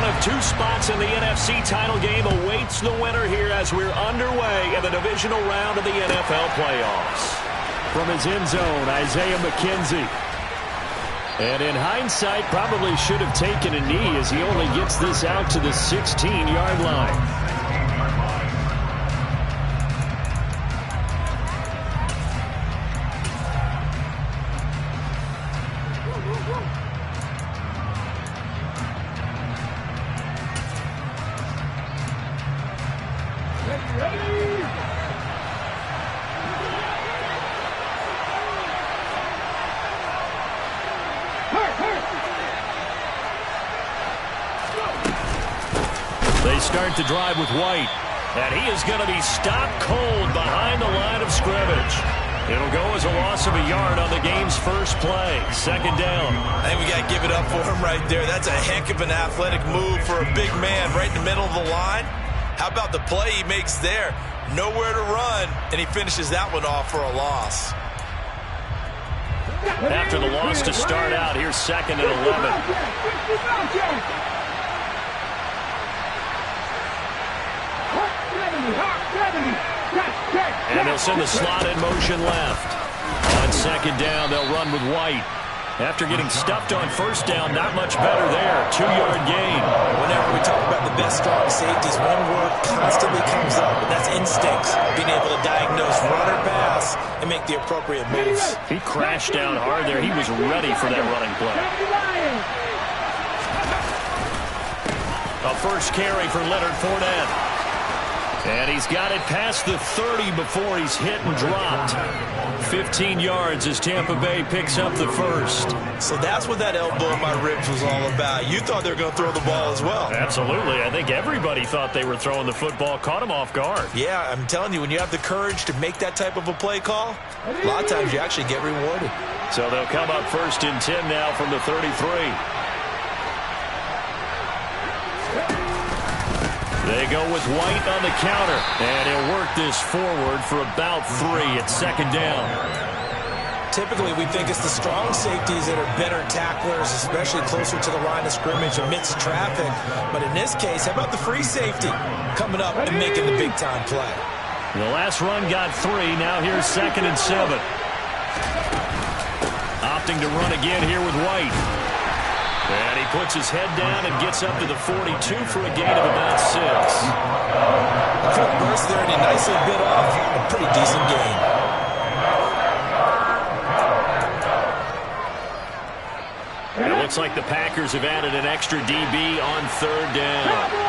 One of two spots in the NFC title game awaits the winner here as we're underway in the divisional round of the NFL playoffs. From his end zone, Isaiah McKenzie. And in hindsight, probably should have taken a knee as he only gets this out to the 16-yard line. They start the drive with White, and he is going to be stopped cold behind the line of scrimmage. It'll go as a loss of a yard on the game's first play. Second down. I think we got to give it up for him right there. That's a heck of an athletic move for a big man right in the middle of the line. How about the play he makes there? Nowhere to run, and he finishes that one off for a loss. After the loss to start out, here's second and 11. And they'll send the slot in motion left. On second down, they'll run with White. After getting stuffed on first down, not much better there. 2-yard gain. Whenever we talk about the best strong safeties, one word constantly comes up, and that's instincts. Being able to diagnose run or pass and make the appropriate moves. He crashed down hard there. He was ready for that running play. A first carry for Leonard Fournette. And he's got it past the 30 before he's hit and dropped. 15 yards as Tampa Bay picks up the first. So that's what that elbow in my ribs was all about. You thought they were going to throw the ball as well. Absolutely. I think everybody thought they were throwing the football, caught him off guard. Yeah, I'm telling you, when you have the courage to make that type of a play call, a lot of times you actually get rewarded. So they'll come up first and 10 now from the 33. They go with White on the counter, and he'll work this forward for about 3 at second down. Typically, we think it's the strong safeties that are better tacklers, especially closer to the line of scrimmage amidst traffic. But in this case, how about the free safety coming up and making the big-time play? The last run got 3. Now here's second and 7. Opting to run again here with White. And he puts his head down and gets up to the 42 for a gain of about 6. Quick burst there, and he nicely bit off a pretty decent gain. It looks like the Packers have added an extra DB on third down.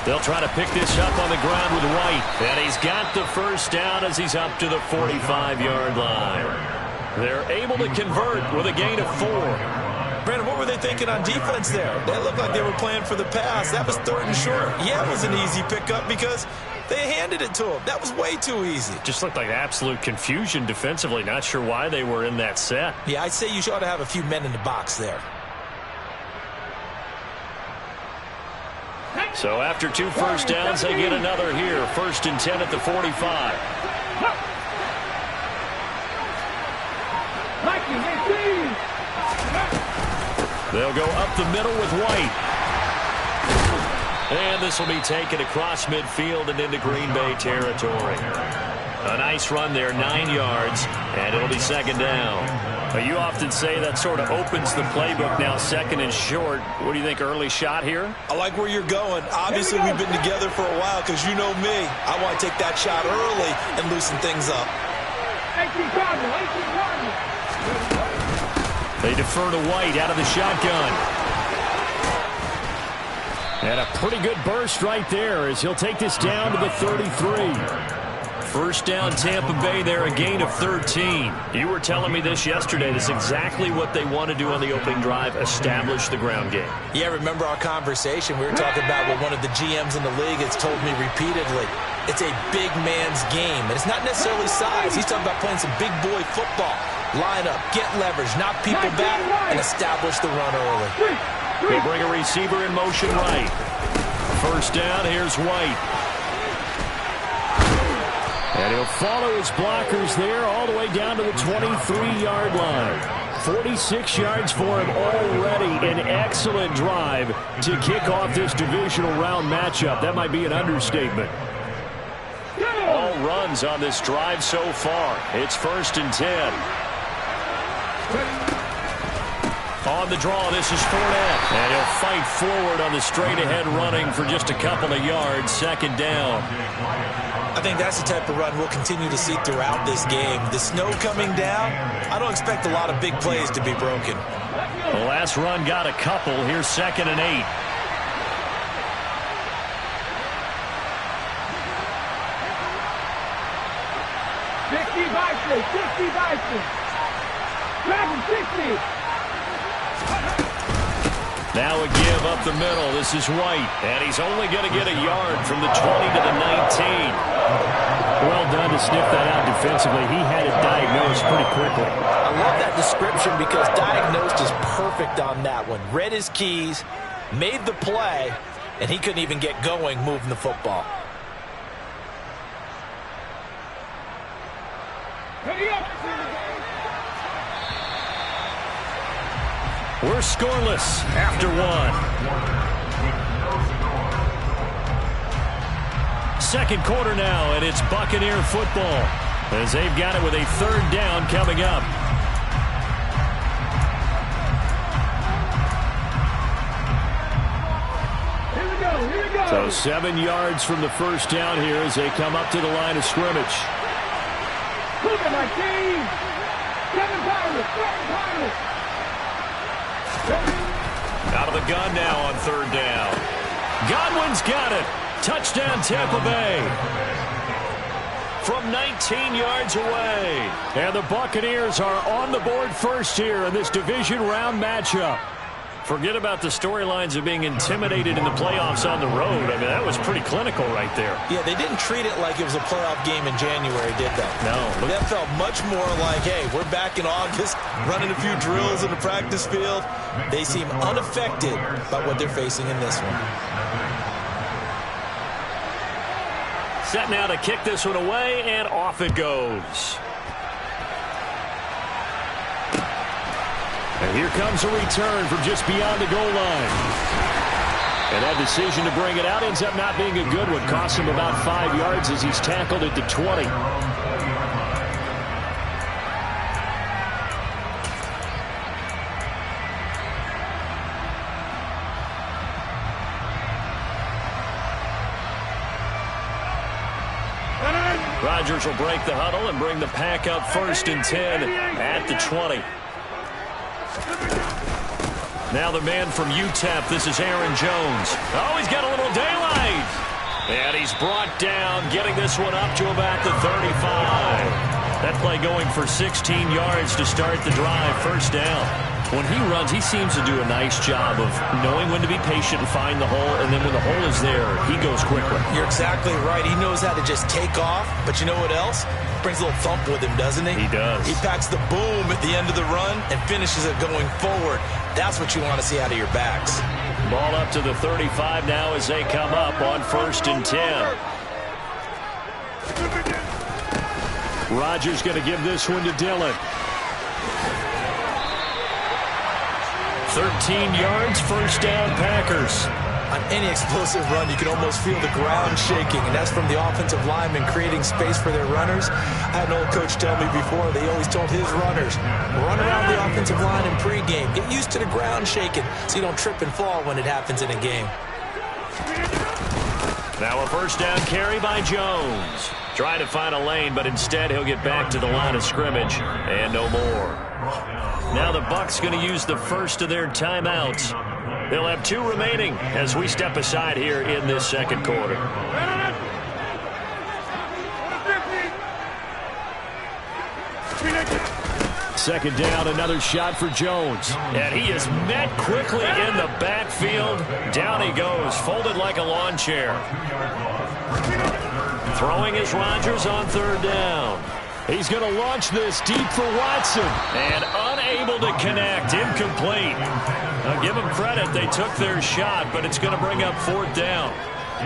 They'll try to pick this up on the ground with White. And he's got the first down as he's up to the 45-yard line. They're able to convert with a gain of 4. Brandon, what were they thinking on defense there? They looked like they were playing for the pass. That was third and short. Yeah, it was an easy pickup because they handed it to him. That was way too easy. Just looked like absolute confusion defensively. Not sure why they were in that set. Yeah, I'd say you ought to have a few men in the box there. So after 2 first downs, they get another here. First and 10 at the 45. They'll go up the middle with White. And this will be taken across midfield and into Green Bay territory. A nice run there, 9 yards, and it'll be second down. You often say that sort of opens the playbook now, second and short. What do you think, early shot here? I like where you're going. Obviously, we've been together for a while because you know me. I want to take that shot early and loosen things up. They defer to White out of the shotgun. And a pretty good burst right there as he'll take this down to the 33. First down, Tampa Bay there, a gain of 13. You were telling me this yesterday. This is exactly what they want to do on the opening drive, establish the ground game. Yeah, remember our conversation. We were talking about what one of the GMs in the league has told me repeatedly. It's a big man's game, and it's not necessarily size. He's talking about playing some big boy football. Line up, get leverage, knock people back, and establish the run early. They bring a receiver in motion right. First down, here's White. And he'll follow his blockers there all the way down to the 23-yard line. 46 yards for him already. An excellent drive to kick off this divisional round matchup. That might be an understatement. All runs on this drive so far. It's 1st and 10. On the draw, this is Fournette. And he'll fight forward on the straight-ahead running for just a couple of yards. 2nd down. I think that's the type of run we'll continue to see throughout this game. The snow coming down, I don't expect a lot of big plays to be broken. The last run got a couple. Here's 2nd and 8. Now a give up the middle. This is White. And he's only going to get a yard from the 20 to the 19. Well done to sniff that out defensively. He had it diagnosed pretty quickly. I love that description because diagnosed is perfect on that one. Read his keys, made the play, and he couldn't even get going moving the football. We're scoreless after 1. 2nd quarter now, and it's Buccaneer football as they've got it with a 3rd down coming up. Here we go. So 7 yards from the 1st down here as they come up to the line of scrimmage. Look at my team. Kevin Pilot. Out of the gun now on 3rd down. Godwin's got it. Touchdown Tampa Bay. From 19 yards away. And the Buccaneers are on the board first here in this division round matchup. Forget about the storylines of being intimidated in the playoffs on the road. I mean, that was pretty clinical right there. Yeah, they didn't treat it like it was a playoff game in January, did they? No. That felt much more like, hey, we're back in August, running a few drills in the practice field. They seem unaffected by what they're facing in this one. Set now to kick this one away, and off it goes. And here comes a return from just beyond the goal line. And that decision to bring it out ends up not being a good one. Costs him about 5 yards as he's tackled at the 20. Rodgers will break the huddle and bring the pack up 1st and 10 at the 20. Now the man from UTEP, this is Aaron Jones. Oh, he's got a little daylight. And he's brought down, getting this one up to about the 35. That play going for 16 yards to start the drive, 1st down. When he runs, he seems to do a nice job of knowing when to be patient and find the hole, and then when the hole is there, he goes quickly. You're exactly right. He knows how to just take off, but you know what else? Brings a little thump with him, doesn't he? He does. He packs the boom at the end of the run and finishes it going forward. That's what you want to see out of your backs. Ball up to the 35 now as they come up on 1st and 10. Rodgers going to give this one to Dillon. 13 yards, 1st down Packers. On any explosive run, you can almost feel the ground shaking, and that's from the offensive linemen creating space for their runners. I had an old coach tell me before, they always told his runners, run around the offensive line in pregame. Get used to the ground shaking so you don't trip and fall when it happens in a game. Now a 1st down carry by Jones. Trying to find a lane, but instead he'll get back to the line of scrimmage, and no more. Now the Bucs going to use the first of their timeouts. They'll have 2 remaining as we step aside here in this 2nd quarter. Second down, another shot for Jones. And he is met quickly in the backfield. Down he goes, folded like a lawn chair. Throwing is Rodgers on 3rd down. He's going to launch this deep for Watson. And unable to connect, incomplete. Now give them credit, they took their shot, but it's going to bring up 4th down.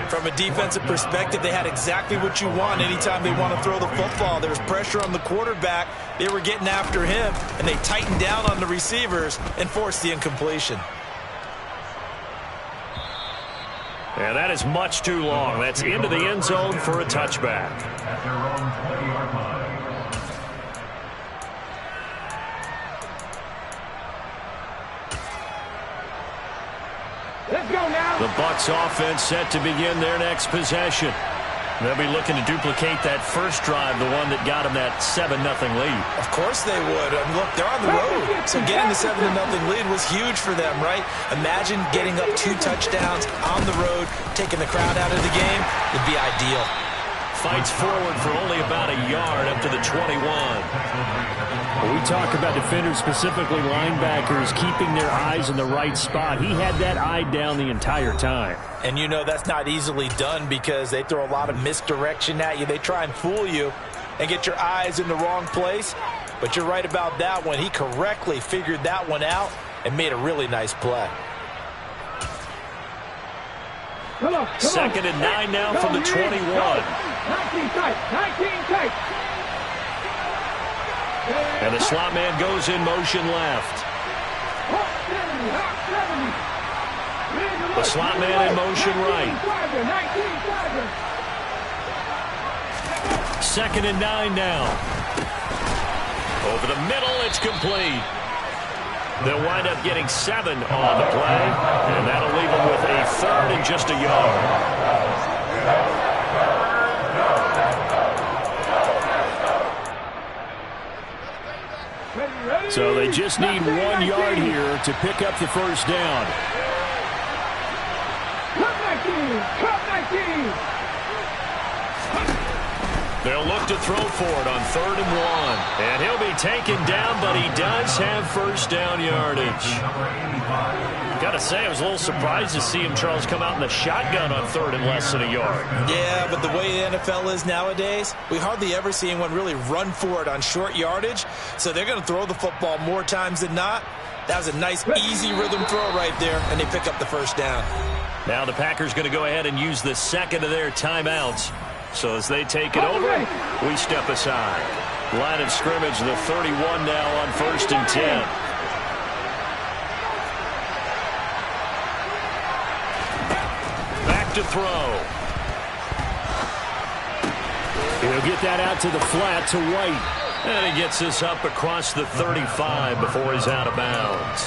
From a defensive perspective, they had exactly what you want anytime they want to throw the football. There was pressure on the quarterback. They were getting after him, and they tightened down on the receivers and forced the incompletion. And that is much too long. That's into the end zone for a touchback. Let's go now. The Bucs offense set to begin their next possession. They'll be looking to duplicate that first drive, the one that got them that 7-0 lead. Of course they would. I mean, look, they're on the road. So getting the 7-0 lead was huge for them, right? Imagine getting up 2 touchdowns on the road, taking the crowd out of the game. It'd be ideal. Fights forward for only about a yard up to the 21. When we talk about defenders, specifically linebackers, keeping their eyes in the right spot, he had that eye down the entire time. And you know that's not easily done because they throw a lot of misdirection at you. They try and fool you and get your eyes in the wrong place. But you're right about that one. He correctly figured that one out and made a really nice play. Come on. Second and 9 now from the 21. 19 tight. 19 tight. And the slot man goes in motion left. The slot man in motion right. Second and 9 now. Over the middle, it's complete. They'll wind up getting 7 on the play, and that'll leave them with a third and just a yard. So they just need 1 yard here to pick up the first down. Cut 19. They'll look to throw for it on 3rd and 1. And he'll be taken down, but he does have first down yardage. Got to say, I was a little surprised to see him, Charles, come out in the shotgun on 3rd and less than a yard. Yeah, but the way the NFL is nowadays, we hardly ever see anyone really run for it on short yardage. So they're going to throw the football more times than not. That was a nice, easy rhythm throw right there, and they pick up the first down. Now the Packers going to go ahead and use the second of their timeouts. So as they take it over, we step aside. Line of scrimmage, the 31 now on 1st and 10. Back to throw. He'll get that out to the flat to White. And he gets this up across the 35 before he's out of bounds.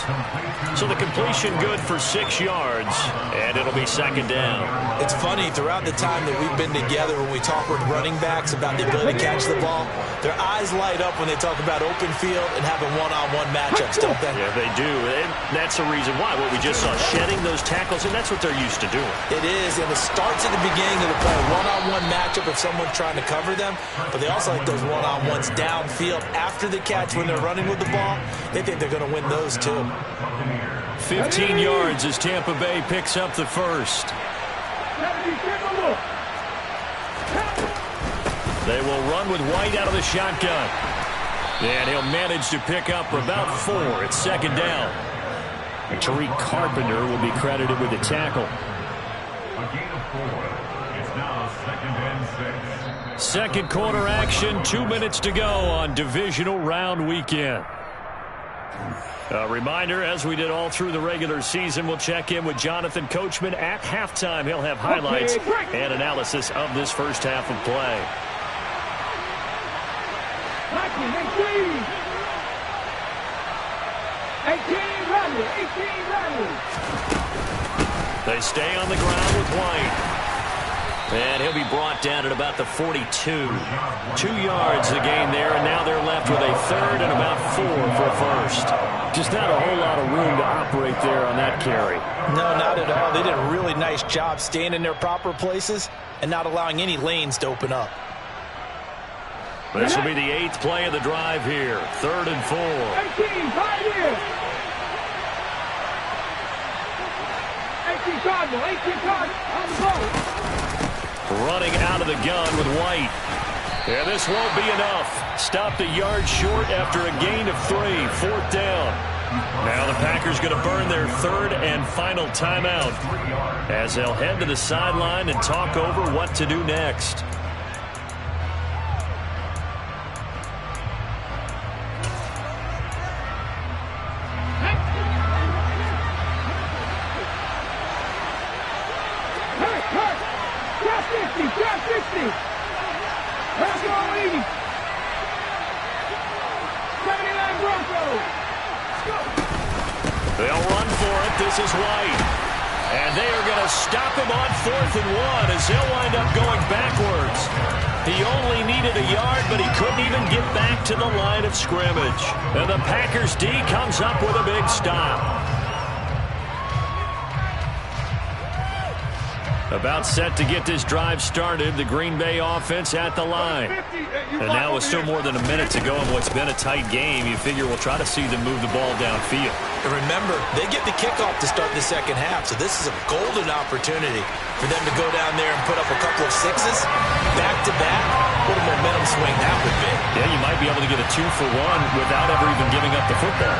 So the completion good for 6 yards, and it'll be second down. It's funny, throughout the time that we've been together when we talk with running backs about the ability to catch the ball, their eyes light up when they talk about open field and having one-on-one matchups, don't they? Yeah, they do. And that's the reason why. What we just saw, shedding those tackles, and that's what they're used to doing. It is, and it starts at the beginning of the play, one-on-one matchup if someone's trying to cover them, but they also like those one-on-ones downfield after the catch when they're running with the ball. They think they're going to win those too. 15 yards as Tampa Bay picks up the first. They will run with White out of the shotgun. And he'll manage to pick up about 4. It's second down. And Tariq Carpenter will be credited with the tackle. Second quarter action, 2 minutes to go on divisional round weekend. A reminder, as we did all through the regular season, we'll check in with Jonathan Coachman at halftime. He'll have highlights and analysis of this first half of play. 18, They stay on the ground with White. And he'll be brought down at about the 42. 2 yards the gain there, and now they're left with a third and about 4 for a first. Just not a whole lot of room to operate there on that carry. No, not at all. They did a really nice job staying in their proper places and not allowing any lanes to open up. This will be the 8th play of the drive here. 3rd and 4. 18, 5 years. 18 Cardinal, 18 Cardinal, on the ball. Running out of the gun with White. Yeah, this won't be enough. Stopped a yard short after a gain of 3. 4th down. Now the Packers going to burn their third and final timeout as they'll head to the sideline and talk over what to do next. They'll run for it. This is White. And they are going to stop him on 4th and 1 as they'll wind up going backwards. He only needed a yard, but he couldn't even get back to the line of scrimmage. And the Packers D comes up with a big stop. About set to get this drive started, the Green Bay offense at the line. And now with still more than a minute to go in what's been a tight game, you figure we'll try to see them move the ball downfield. And remember, they get the kickoff to start the second half, so this is a golden opportunity for them to go down there and put up a couple of sixes back-to-back. What a momentum swing that would be. Yeah, you might be able to get a 2-for-1 without ever even giving up the football.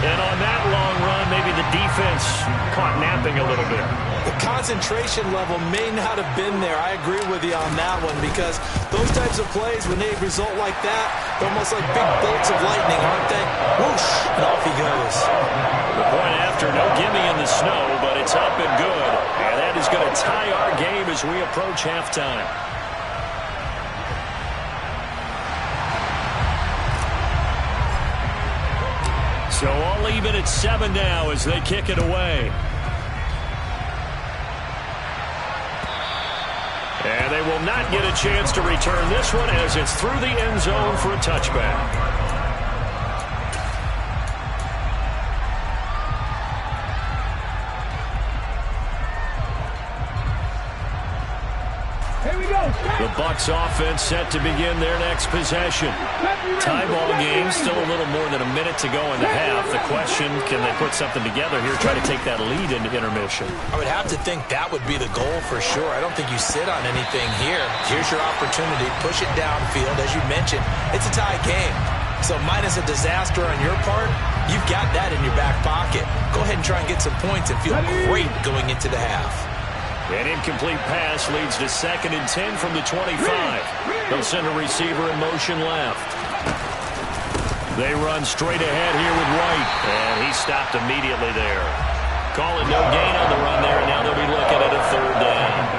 And on that long run, maybe the defense caught napping a little bit. The concentration level may not have been there. I agree with you on that one because those types of plays, when they result like that, they're almost like big bolts of lightning, aren't they? Whoosh, and off he goes. The point after, no gimme in the snow, but it's up and good. And that is going to tie our game as we approach halftime. So all even at 7 now as they kick it away. And they will not get a chance to return this one as it's through the end zone for a touchback. The Bucs offense set to begin their next possession. Tie ball game, still a little more than a minute to go in the half. The question, can they put something together here, try to take that lead into intermission? I would have to think that would be the goal for sure. I don't think you sit on anything here. Here's your opportunity. Push it downfield. As you mentioned, it's a tie game. So minus a disaster on your part, you've got that in your back pocket. Go ahead and try and get some points and feel great going into the half. An incomplete pass leads to 2nd and 10 from the 25. They'll send a receiver in motion left. They run straight ahead here with White, and he stopped immediately there. Call it no gain on the run there, and now they'll be looking at a 3rd down.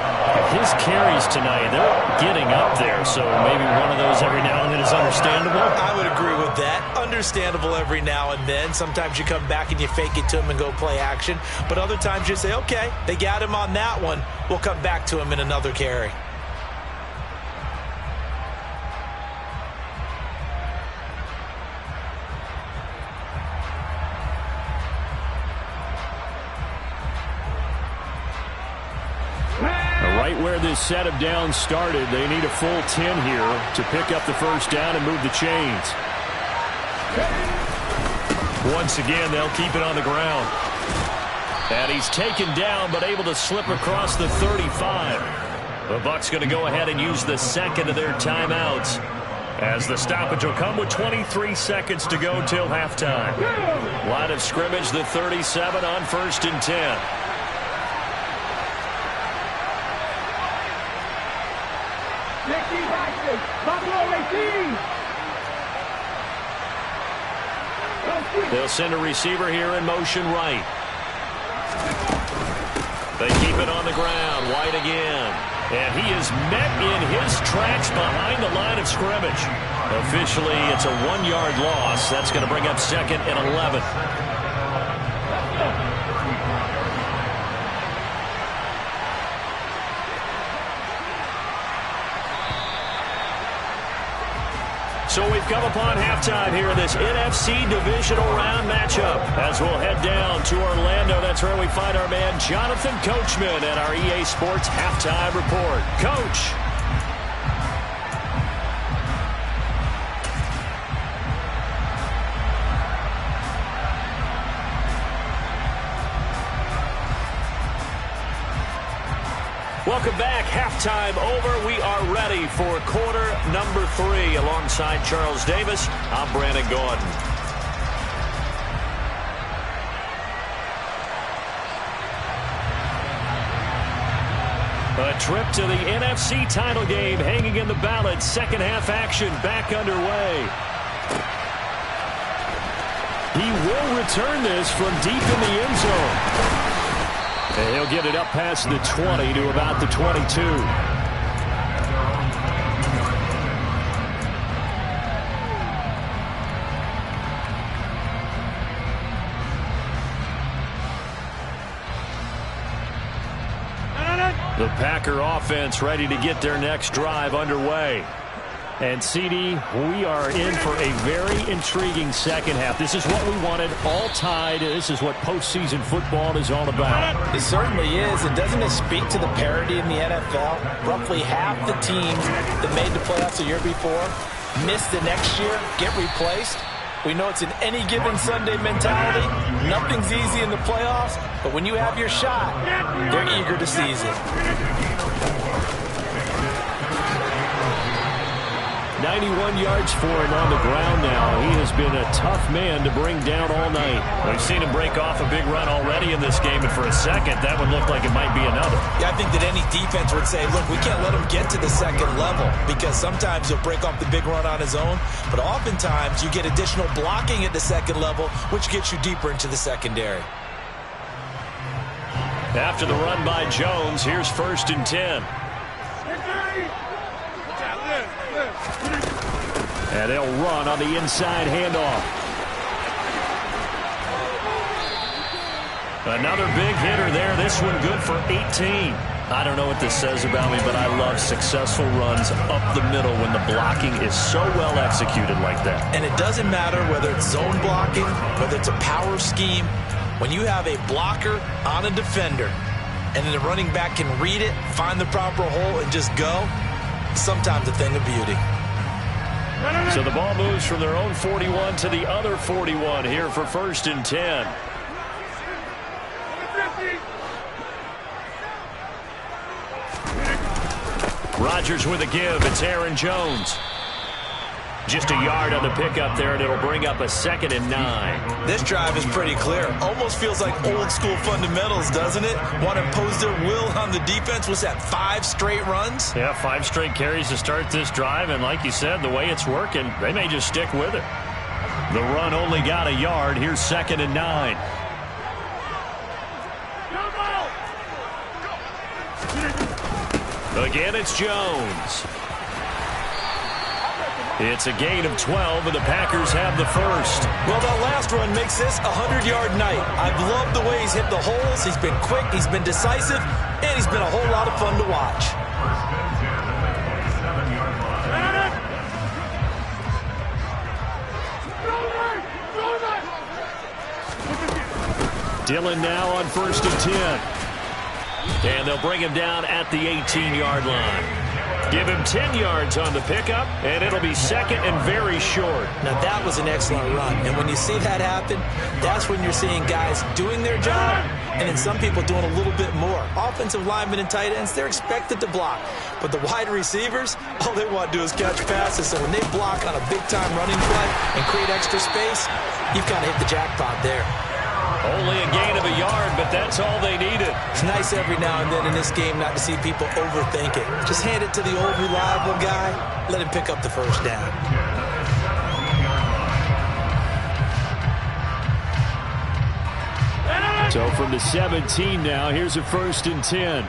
His carries tonight, they're getting up there, so maybe one of those every now and then is understandable. I would agree with that. Understandable every now and then. Sometimes you come back and you fake it to him and go play action. But other times you say, okay, they got him on that one. We'll come back to him in another carry. Right where this set of downs started, they need a full 10 here to pick up the first down and move the chains. Once again, they'll keep it on the ground. And he's taken down, but able to slip across the 35. The Bucs going to go ahead and use the second of their timeouts, as the stoppage will come with 23 seconds to go till halftime. Line of scrimmage, the 37 on 1st and 10. They'll send a receiver here in motion right. They keep it on the ground. White again. And he is met in his tracks behind the line of scrimmage. Officially, it's a 1-yard loss. That's going to bring up 2nd and 11. So we've come upon halftime here in this NFC divisional round matchup. As we'll head down to Orlando, that's where we find our man Jonathan Coachman at our EA Sports Halftime Report. Coach. Welcome back. Halftime over. We are ready for quarter number 3. Alongside Charles Davis, I'm Brandon Gaudin. A trip to the NFC title game hanging in the balance. Second half action back underway. He will return this from deep in the end zone. And he'll get it up past the 20 to about the 22. The Packer offense ready to get their next drive underway. And CD, we are in for a very intriguing second half. This is what we wanted, all tied. This is what postseason football is all about. It certainly is. And doesn't it speak to the parity in the NFL? Roughly half the teams that made the playoffs the year before miss the next year, get replaced. We know it's an any given Sunday mentality. Nothing's easy in the playoffs, but when you have your shot, they're eager to seize it. 91 yards for him on the ground now. He has been a tough man to bring down all night. We've seen him break off a big run already in this game, and for a second, that would look like it might be another. Yeah, I think that any defense would say, look, we can't let him get to the second level, because sometimes he'll break off the big run on his own, but oftentimes you get additional blocking at the second level, which gets you deeper into the secondary. After the run by Jones, here's 1st and 10. And they'll run on the inside handoff. Another big hitter there. This one good for 18. I don't know what this says about me, but I love successful runs up the middle when the blocking is so well executed like that. And it doesn't matter whether it's zone blocking, whether it's a power scheme. When you have a blocker on a defender, and then the running back can read it, find the proper hole, and just go, sometimes a thing of beauty. So the ball moves from their own 41 to the other 41 here for 1st and 10. Rodgers with a give. It's Aaron Jones. Just a yard on the pickup there, and it'll bring up a 2nd and 9. This drive is pretty clear. Almost feels like old school fundamentals, doesn't it? Want to impose their will on the defense. Was that 5 straight runs? Yeah, 5 straight carries to start this drive, and like you said, the way it's working, they may just stick with it. The run only got a yard. Here's 2nd and 9. Again, it's Jones. It's a gain of 12, and the Packers have the first. Well, that last run makes this a 100-yard night. I've loved the way he's hit the holes. He's been quick, he's been decisive, and he's been a whole lot of fun to watch. Dillon now on 1st and 10. And they'll bring him down at the 18-yard line. Give him 10 yards on the pickup, and it'll be 2nd and very short. Now, that was an excellent run. And when you see that happen, that's when you're seeing guys doing their job, and then some people doing a little bit more. Offensive linemen and tight ends, they're expected to block. But the wide receivers, all they want to do is catch passes. So when they block on a big-time running play and create extra space, you've kind of hit the jackpot there. Only a gain of a yard, but that's all they needed. It's nice every now and then in this game not to see people overthink it. Just hand it to the old reliable guy. Let him pick up the first down. So from the 17 now, here's a 1st and 10.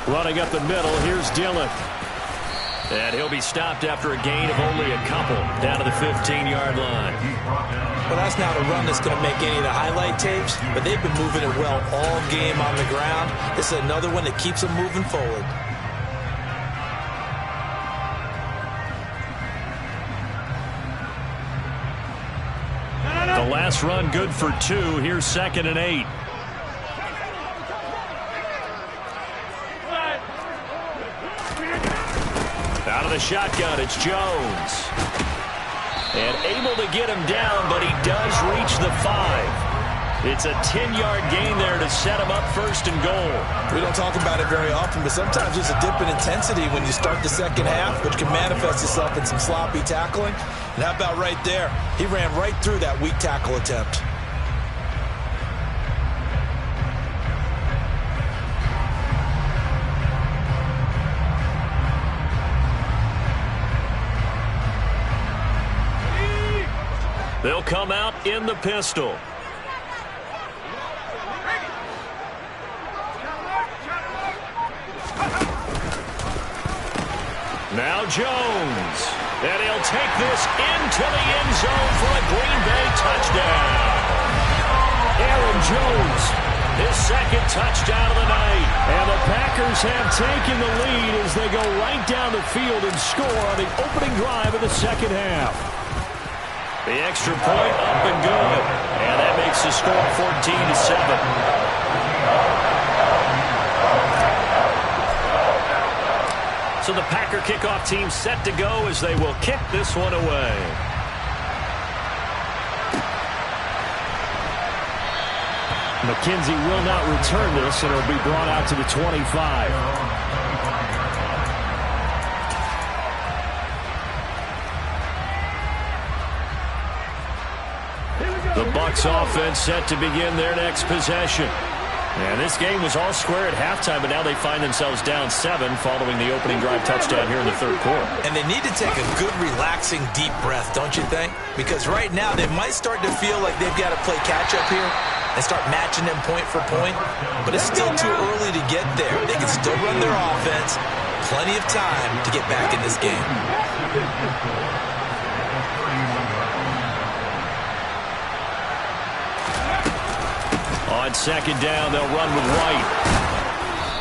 Running up the middle, here's Dillon. And he'll be stopped after a gain of only a couple down to the 15-yard line. Well, that's not a run that's going to make any of the highlight tapes, but they've been moving it well all game on the ground. This is another one that keeps them moving forward. The last run good for 2. Here's 2nd and 8. Out of the shotgun, it's Jones. And able to get him down, but he does reach the 5. It's a 10-yard gain there to set him up first and goal. We don't talk about it very often, but sometimes there's a dip in intensity when you start the second half, which can manifest itself in some sloppy tackling. And how about right there? He ran right through that weak tackle attempt. They'll come out in the pistol. Now Jones. And he'll take this into the end zone for a Green Bay touchdown. Aaron Jones, his second touchdown of the night. And the Packers have taken the lead as they go right down the field and score on the opening drive of the second half. The extra point up and good. And that makes the score 14-7. So the Packer kickoff team set to go as they will kick this one away. McKenzie will not return this, and it'll be brought out to the 25. The Bucs offense set to begin their next possession. And this game was all square at halftime, but now they find themselves down 7 following the opening drive touchdown here in the third quarter. And they need to take a good, relaxing, deep breath, don't you think? Because right now they might start to feel like they've got to play catch-up here and start matching them point for point. But it's still too early to get there. They can still run their offense. Plenty of time to get back in this game. On second down, they'll run with White.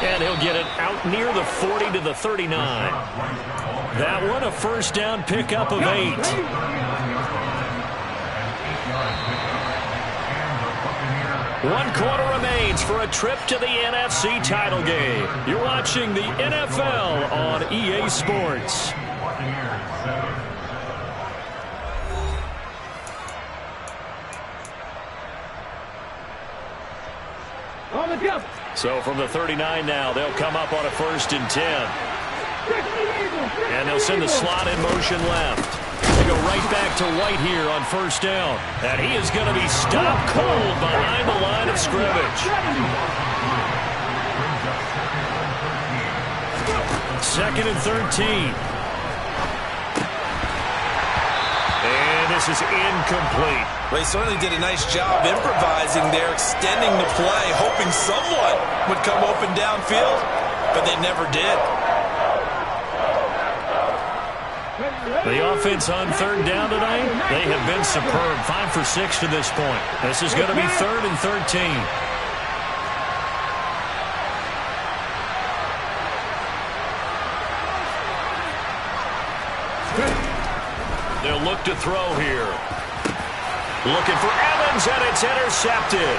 And he'll get it out near the 40 to the 39. That one a first down pickup of 8. One quarter remains for a trip to the NFC title game. You're watching the NFL on EA Sports. So from the 39 now, they'll come up on a 1st and 10. And they'll send the slot in motion left. They go right back to White here on 1st down. And he is going to be stopped cold behind the line of scrimmage. 2nd and 13. And this is incomplete. Well, he certainly did a nice job improvising there, extending the play, hoping someone would come open downfield, but they never did. The offense on 3rd down tonight, they have been superb. 5 for 6 to this point. This is going to be 3rd and 13. They'll look to throw here. Looking for Evans, and it's intercepted.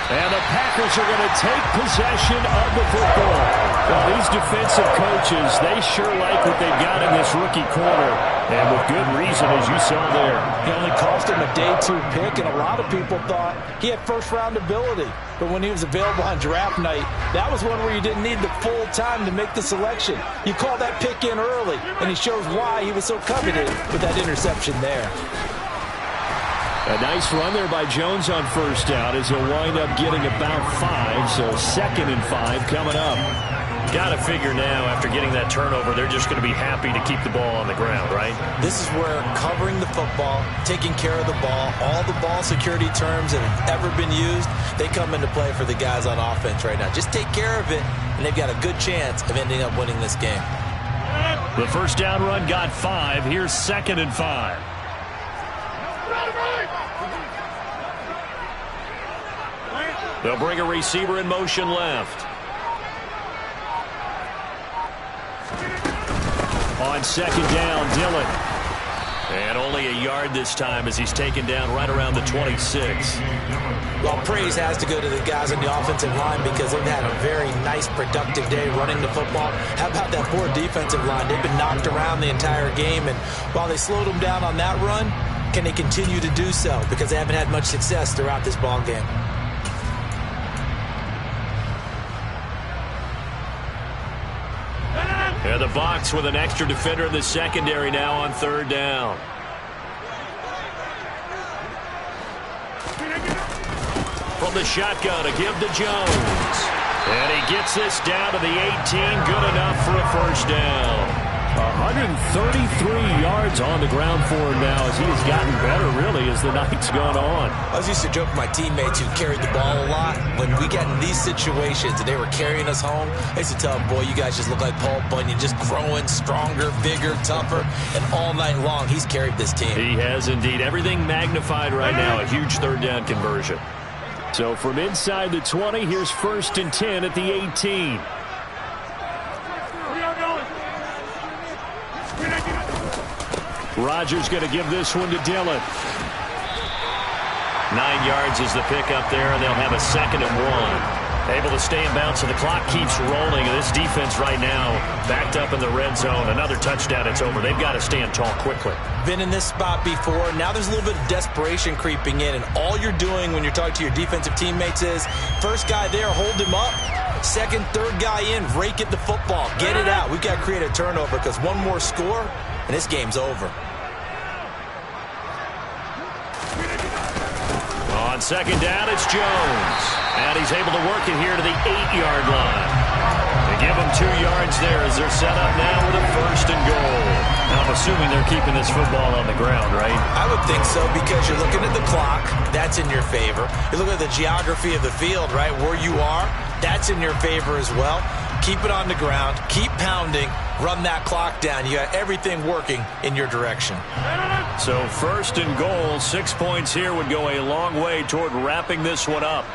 And the Packers are going to take possession of the football. Well, these defensive coaches, they sure like what they've got in this rookie corner. And with good reason, as you saw there. It only cost him a day 2 pick, and a lot of people thought he had first-round ability. But when he was available on draft night, that was one where you didn't need the full time to make the selection. You call that pick in early, and he shows why he was so coveted with that interception there. A nice run there by Jones on 1st down as he'll wind up getting about 5. So 2nd and 5 coming up. Got to figure now, after getting that turnover, they're just going to be happy to keep the ball on the ground, right? This is where covering the football, taking care of the ball, all the ball security terms that have ever been used, they come into play for the guys on offense right now. Just take care of it, and they've got a good chance of ending up winning this game. The 1st down run got 5. Here's 2nd and 5. They'll bring a receiver in motion left. On 2nd down, Dillon. And only a yard this time as he's taken down right around the 26. Well, praise has to go to the guys on the offensive line because they've had a very nice, productive day running the football. How about that poor defensive line? They've been knocked around the entire game, and while they slowed them down on that run, Can they continue to do so? Because they haven't had much success throughout this ball game. And the Bucs with an extra defender in the secondary now on third down. From the shotgun, a give to Jones. And he gets this down to the 18. Good enough for a first down. 133 yards on the ground for him now as he has gotten better, really, as the night's gone on. I was used to joke with my teammates who carried the ball a lot. When we got in these situations and they were carrying us home, I used to tell them, boy, you guys just look like Paul Bunyan, just growing stronger, bigger, tougher, and all night long he's carried this team. He has indeed. Everything magnified right now. A huge third down conversion. So from inside the 20, here's 1st and 10 at the 18. Rodgers going to give this one to Dillon. 9 yards is the pickup there, and they'll have a 2nd and 1. Able to stay in bounds, so the clock keeps rolling. This defense right now backed up in the red zone. Another touchdown, it's over. They've got to stand tall quickly. Been in this spot before. Now there's a little bit of desperation creeping in, and all you're doing when you're talking to your defensive teammates is first guy there, hold him up. Second, third guy in, rake at the football. Get it out. We've got to create a turnover because one more score, and this game's over. On 2nd down, it's Jones. And he's able to work it here to the 8-yard line. They give him 2 yards there as they're set up now with a 1st and goal. Now, I'm assuming they're keeping this football on the ground, right? I would think so because you're looking at the clock. That's in your favor. You're looking at the geography of the field, right? Where you are, that's in your favor as well. Keep it on the ground. Keep pounding. Run that clock down. You got everything working in your direction. So 1st and goal, 6 points here would go a long way toward wrapping this one up.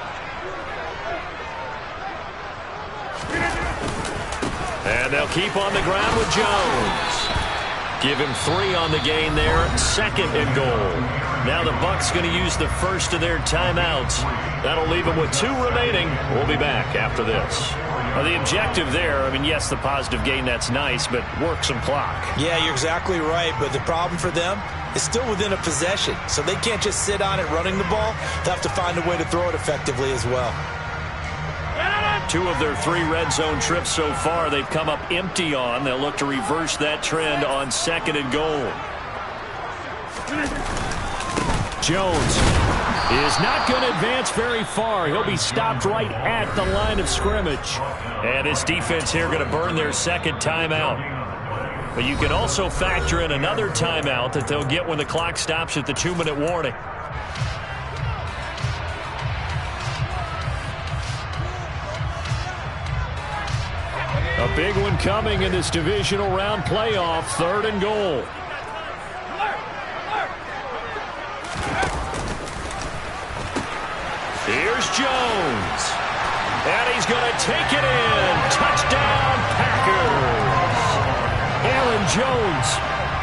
And they'll keep on the ground with Jones. Give him 3 on the gain there. 2nd and goal. Now the Bucs going to use the first of their timeouts. That'll leave them with 2 remaining. We'll be back after this. Well, the objective there, I mean, yes, the positive gain, that's nice, but work some clock. Yeah, you're exactly right, but the problem for them is still within a possession, so they can't just sit on it running the ball. They'll have to find a way to throw it effectively as well. 2 of their 3 red zone trips so far, they've come up empty on. They'll look to reverse that trend on 2nd and goal. Jones is not going to advance very far. He'll be stopped right at the line of scrimmage. And this defense here going to burn their 2nd timeout. But you can also factor in another timeout that they'll get when the clock stops at the 2-minute warning. A big one coming in this divisional round playoff. 3rd and goal. Here's Jones. And he's going to take it in. Touchdown, Packers. Aaron Jones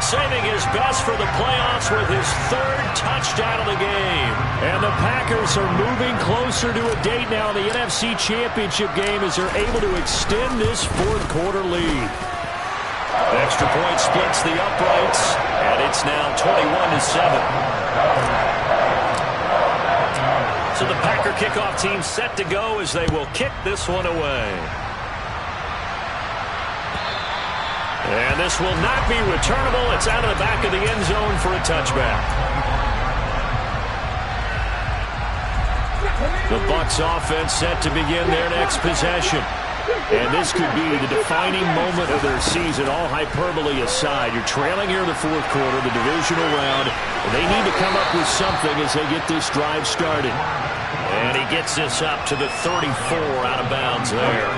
saving his best for the playoffs with his 3rd touchdown of the game. And the Packers are moving closer to a date now in the NFC Championship game as they're able to extend this 4th quarter lead. Extra point splits the uprights, and it's now 21-7. So the Packer kickoff team set to go as they will kick this one away. And this will not be returnable. It's out of the back of the end zone for a touchback. The Bucs offense set to begin their next possession. And this could be the defining moment of their season, all hyperbole aside. You're trailing here in the 4th quarter, the divisional round. And they need to come up with something as they get this drive started. And he gets this up to the 34 out of bounds there.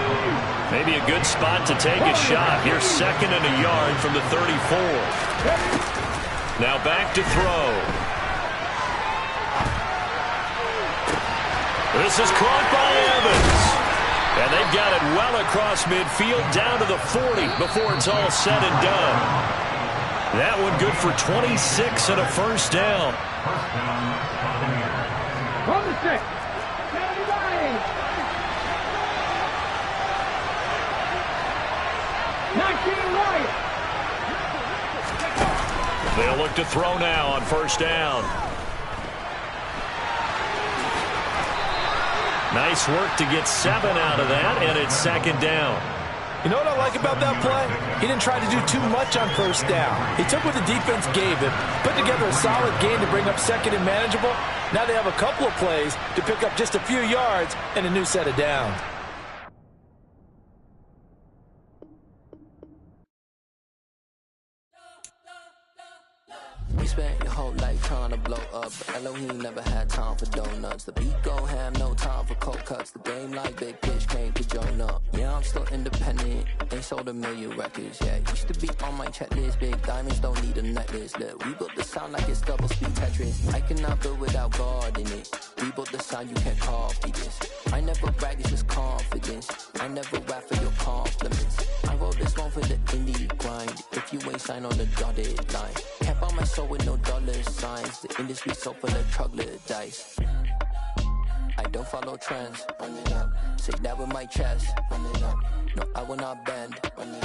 Maybe a good spot to take a shot. Here's 2nd and a yard from the 34. Now back to throw. This is caught by Evans. And they've got it well across midfield down to the 40 before it's all said and done. That one good for 26 and a first down. From the 6. 19 Wyatt. They'll look to throw now on first down. Nice work to get 7 out of that, and it's second down. You know what I like about that play? He didn't try to do too much on first down. He took what the defense gave him, put together a solid gain to bring up second and manageable. Now they have a couple of plays to pick up just a few yards and a new set of downs. You spent your whole life trying to blow up, but Elohim never had time for donuts. The beat go ham, no time for cold cuts. The game like Big Pitch came to join up. Yeah, I'm still independent, ain't sold a million records yet. Used to be on my checklist, big diamonds don't need a necklace. Look, we built the sound like it's double speed Tetris. I cannot build without God in it. We built the sound, you can't copy this. I never brag, it's just confidence. I never rap for your compliments. I wrote this one for the indie grind. If you ain't signed on the dotted line, can't buy my soul with no dollar signs. The industry so full of troglodytes. I don't follow trends. Run it up. Say that with my chest. Run it up. No, I will not bend. Run it up.